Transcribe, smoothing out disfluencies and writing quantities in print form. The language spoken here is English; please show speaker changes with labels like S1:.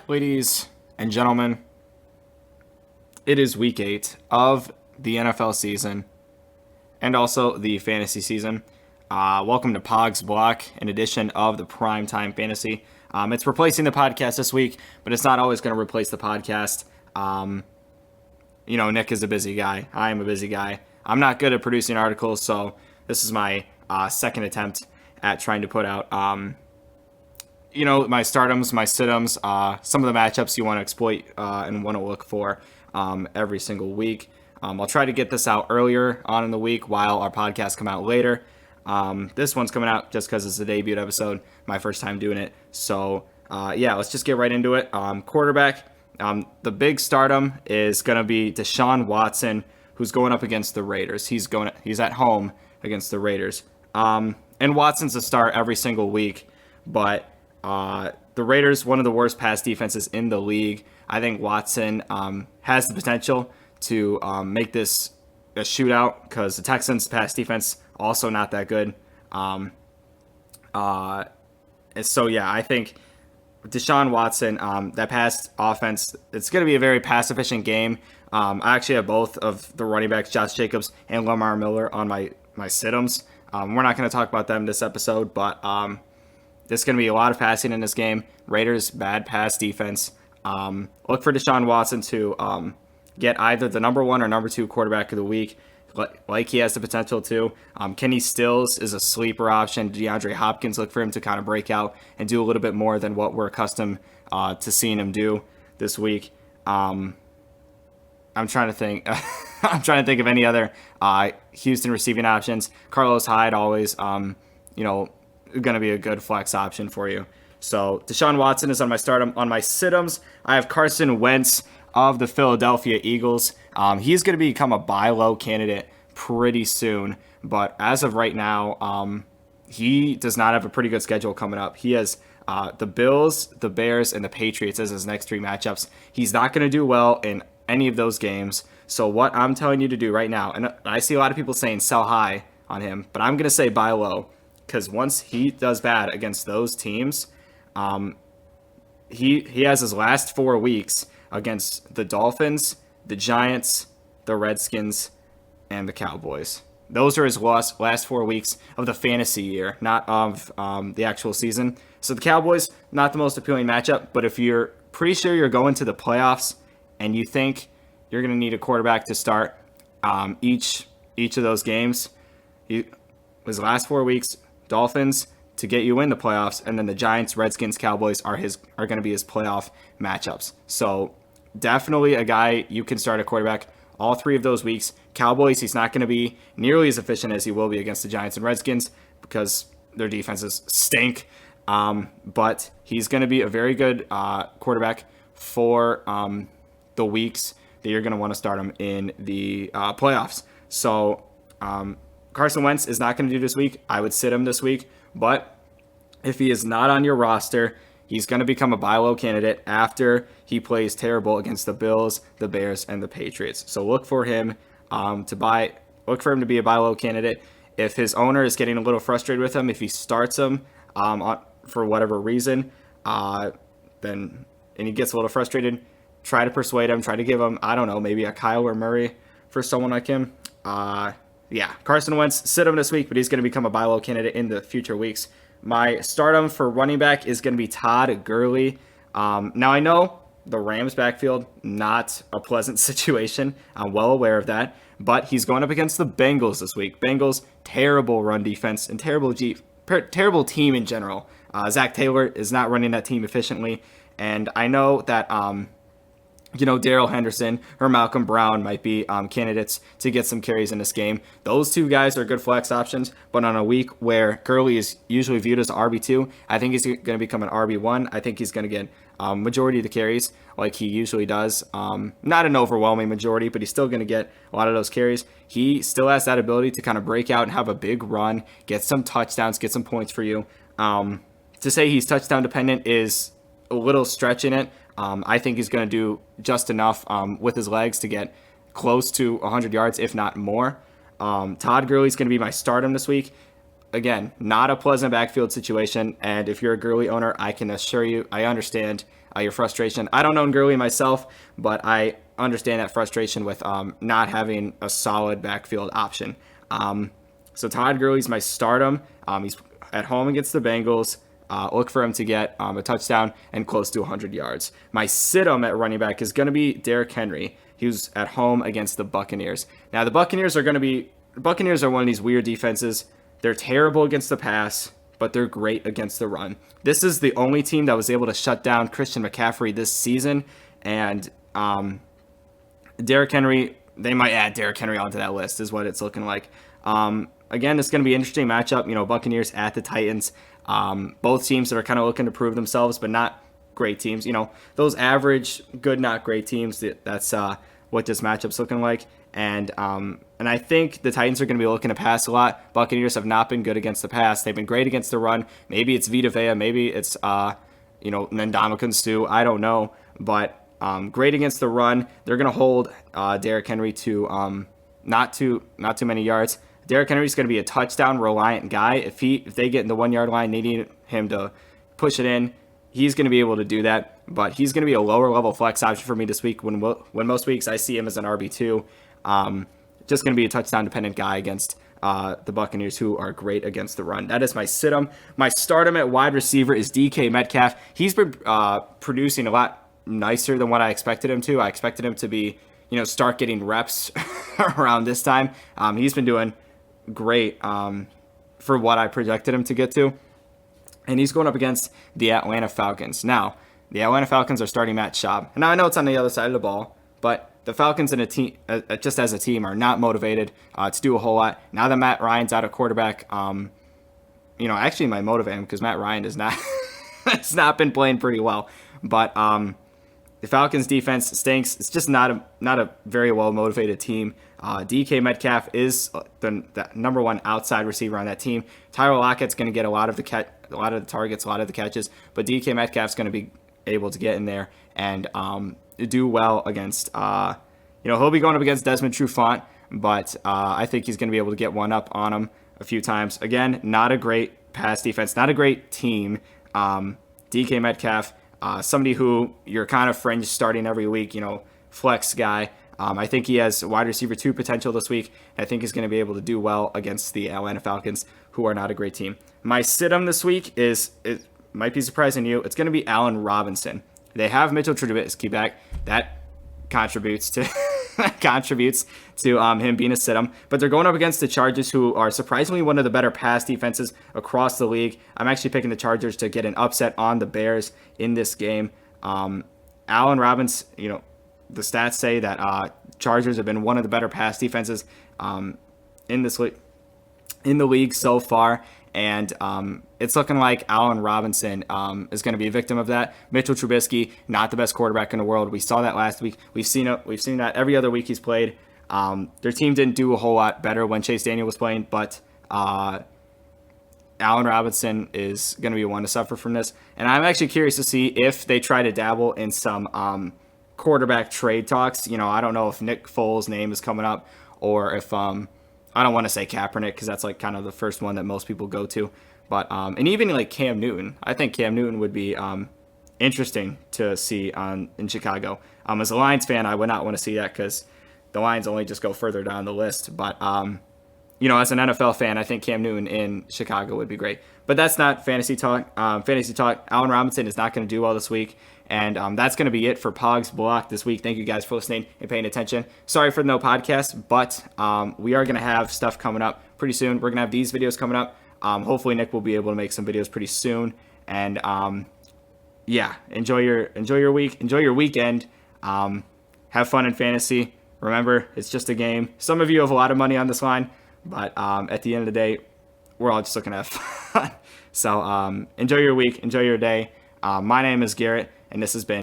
S1: Ladies and gentlemen, it is week 8 of the NFL season and also the fantasy season. Welcome to Pog's Block, an edition of the Primetime Fantasy. It's replacing the podcast this week, but it's not always going to replace the podcast. Nick is a busy guy. I am a busy guy. I'm not good at producing articles, so this is my second attempt at trying to put out my stardoms, my situms, some of the matchups you want to exploit and want to look for every single week. I'll try to get this out earlier on in the week while our podcasts come out later. This one's coming out just because it's a debut episode, my first time doing it. So, let's just get right into it. Quarterback, the big stardom is going to be Deshaun Watson, who's going up against the Raiders. He's at home against the Raiders. And Watson's a start every single week, but the Raiders, one of the worst pass defenses in the league. I think Watson has the potential to make this a shootout because the Texans' pass defense also not that good. I think Deshaun Watson, that pass offense, it's going to be a very pass-efficient game. I actually have both of the running backs, Josh Jacobs and Lamar Miller, on my situms. We're not going to talk about them this episode, but there's going to be a lot of passing in this game. Raiders, bad pass defense. Look for Deshaun Watson to get either the number 1 or number 2 quarterback of the week, like he has the potential to. Kenny Stills is a sleeper option. DeAndre Hopkins, look for him to kind of break out and do a little bit more than what we're accustomed to seeing him do this week. I'm trying to think. I'm trying to think of any other Houston receiving options. Carlos Hyde always, going to be a good flex option for you. So Deshaun Watson is on my stardom. On my situms, I have Carson Wentz of the Philadelphia Eagles. He's going to become a buy low candidate pretty soon, but as of right now, he does not have a pretty good schedule coming up. He has the Bills, the Bears, and the Patriots as his next 3 matchups. He's not going to do well in any of those games. So what I'm telling you to do right now, and I see a lot of people saying sell high on him, but I'm going to say buy low. Because once he does bad against those teams, he has his last 4 weeks against the Dolphins, the Giants, the Redskins, and the Cowboys. Those are his last 4 weeks of the fantasy year, not of the actual season. So the Cowboys, not the most appealing matchup, but if you're pretty sure you're going to the playoffs and you think you're going to need a quarterback to start each of those games, his last 4 weeks, Dolphins to get you in the playoffs, and then the Giants, Redskins, Cowboys are going to be his playoff matchups. So definitely a guy you can start a quarterback all 3 of those weeks. Cowboys, he's not going to be nearly as efficient as he will be against the Giants and Redskins because their defenses stink. But he's going to be a very good quarterback for the weeks that you're going to want to start him in the playoffs. So Carson Wentz is not going to do this week. I would sit him this week. But if he is not on your roster, he's going to become a buy low candidate after he plays terrible against the Bills, the Bears, and the Patriots. So look for him to be a buy low candidate. If his owner is getting a little frustrated with him, if he starts him for whatever reason, and he gets a little frustrated, try to persuade him, try to give him, maybe a Kyler Murray for someone like him. Carson Wentz, sit him this week, but he's going to become a buy low candidate in the future weeks. My stardom for running back is going to be Todd Gurley. Now, I know the Rams backfield, not a pleasant situation. I'm well aware of that, but he's going up against the Bengals this week. Bengals, terrible run defense and terrible team in general. Zach Taylor is not running that team efficiently, and I know that Darrell Henderson or Malcolm Brown might be candidates to get some carries in this game. Those 2 guys are good flex options, but on a week where Gurley is usually viewed as RB2, I think he's going to become an RB1. I think he's going to get majority of the carries like he usually does. Not an overwhelming majority, but he's still going to get a lot of those carries. He still has that ability to kind of break out and have a big run, get some touchdowns, get some points for you. To say he's touchdown dependent is a little stretching it. I think he's going to do just enough with his legs to get close to 100 yards, if not more. Todd Gurley's going to be my stardom this week. again, not a pleasant backfield situation. And if you're a Gurley owner, I can assure you, I understand your frustration. I don't own Gurley myself, but I understand that frustration with not having a solid backfield option. So Todd Gurley's my stardom. He's at home against the Bengals. Look for him to get a touchdown and close to 100 yards. My sit-em at running back is going to be Derrick Henry. He was at home against the Buccaneers. Now, the Buccaneers are one of these weird defenses. They're terrible against the pass, but they're great against the run. This is the only team that was able to shut down Christian McCaffrey this season, and Derrick Henry, they might add Derrick Henry onto that list, is what it's looking like. Again, it's going to be an interesting matchup. Buccaneers at the Titans. Both teams that are kind of looking to prove themselves, but not great teams. Those average, good, not great teams. That's what this matchup's looking like. And I think the Titans are going to be looking to pass a lot. Buccaneers have not been good against the pass. They've been great against the run. Maybe it's Vita Vea. Maybe it's Ndamukong Suh. I don't know, but great against the run. They're going to hold Derrick Henry to not too many yards. Derrick Henry's going to be a touchdown reliant guy. If they get in the 1 yard line, they need him to push it in. He's going to be able to do that, but he's going to be a lower level flex option for me this week. When most weeks I see him as an RB2, just going to be a touchdown dependent guy against the Buccaneers, who are great against the run. That is my sit-em. My stardom at wide receiver is DK Metcalf. He's been producing a lot nicer than what I expected him to. I expected him to be, start getting reps around this time. He's been doing great for what I projected him to get to. And he's going up against the Atlanta Falcons. Now, the Atlanta Falcons are starting Matt Schaub. And now I know it's on the other side of the ball, but the Falcons and a team, just as a team, are not motivated to do a whole lot. Now that Matt Ryan's out of quarterback, actually might motivate him because Matt Ryan has not been playing pretty well. But the Falcons defense stinks. It's just not a very well motivated team. DK Metcalf is the number one outside receiver on that team. Tyler Lockett's going to get a lot of the targets, a lot of the catches, but DK Metcalf's going to be able to get in there and do well against. He'll be going up against Desmond Trufant, but I think he's going to be able to get one up on him a few times. Again, not a great pass defense, not a great team. DK Metcalf, somebody who you're kind of fringe starting every week, flex guy. I think he has wide receiver 2 potential this week. I think he's going to be able to do well against the Atlanta Falcons, who are not a great team. My sit-em this week it might be surprising to you. It's going to be Allen Robinson. They have Mitchell Trubisky back. That contributes to him being a sit-em. But they're going up against the Chargers, who are surprisingly one of the better pass defenses across the league. I'm actually picking the Chargers to get an upset on the Bears in this game. Allen Robinson, the stats say that Chargers have been one of the better pass defenses in the league so far, and it's looking like Allen Robinson is going to be a victim of that. Mitchell Trubisky, not the best quarterback in the world. We saw that last week. We've seen that every other week he's played. Their team didn't do a whole lot better when Chase Daniel was playing, but Allen Robinson is going to be one to suffer from this. And I'm actually curious to see if they try to dabble in some quarterback trade talks. I don't know if Nick Foles' name is coming up, or if I don't want to say Kaepernick because that's like kind of the first one that most people go to, but and even like Cam Newton. I think Cam Newton would be interesting to see in Chicago. As a Lions fan, I would not want to see that because the Lions only just go further down the list. But as an NFL fan, I think Cam Newton in Chicago would be great. But that's not fantasy talk. Allen Robinson is not going to do well this week. And that's going to be it for Pogs Block this week. Thank you guys for listening and paying attention. Sorry for the no podcast, but we are going to have stuff coming up pretty soon. We're going to have these videos coming up. Hopefully Nick will be able to make some videos pretty soon. And enjoy your week. Enjoy your weekend. Have fun in fantasy. Remember, it's just a game. Some of you have a lot of money on this line, but at the end of the day, we're all just looking to have fun. So enjoy your week. Enjoy your day. My name is Garrett, and this has been